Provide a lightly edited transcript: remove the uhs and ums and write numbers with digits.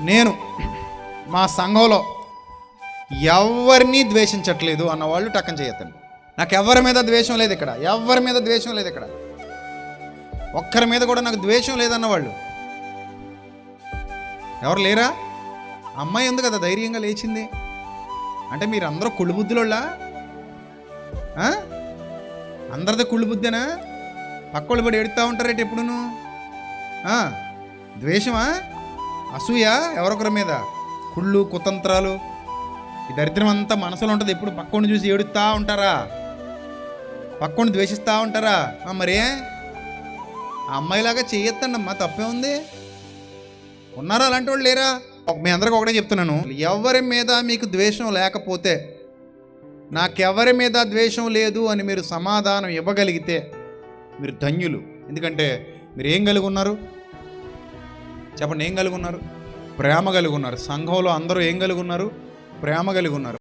నేను మా సంఘంలో ఎవరిని ద్వేషించట్లేదు అన్నవాళ్ళు టక్కన చేయొద్దండి. నాకు ఎవరి మీద ద్వేషం లేదు ఇక్కడ, ఎవరి మీద ద్వేషం లేదు ఇక్కడ, ఒక్కరి మీద కూడా నాకు ద్వేషం లేదన్నవాళ్ళు ఎవరు లేరా? అమ్మాయి ఉంది కదా ధైర్యంగా లేచింది అంటే మీరు అందరూ కుళ్ళు బుద్ధులోళ్ళా? అందరిది కుళ్ళు బుద్ధేనా? పక్కోళ్ళు పడి ఎడుతూ ఉంటారేంటి ఎప్పుడును? ద్వేషమా, అసూయ, ఎవరొకరి మీద కుళ్ళు కుతంత్రాలు, ఈ దరిద్రం అంతా మనసులో ఉంటుంది. ఎప్పుడు పక్కోడిని చూసి ఏడుస్తూ ఉంటారా? పక్కోడిని ద్వేషిస్తూ ఉంటారా? మరే ఆ అమ్మాయిలాగా చేయొద్దండి అమ్మా, తప్పే ఉంది. ఉన్నారా అలాంటి వాళ్ళు లేరా? మీ అందరికి ఒకటే చెప్తున్నాను, ఎవరి మీద మీకు ద్వేషం లేకపోతే, నాకెవరి మీద ద్వేషం లేదు అని మీరు సమాధానం ఇవ్వగలిగితే మీరు ధన్యులు. ఎందుకంటే మీరు ఏం కలిగి ఉన్నారు చెప్పండి? ఏం కలిగి ఉన్నారు? ప్రేమ కలిగి ఉన్నారు. సంఘంలో అందరూ ఏం కలిగి ఉన్నారు? ప్రేమ కలిగి ఉన్నారు.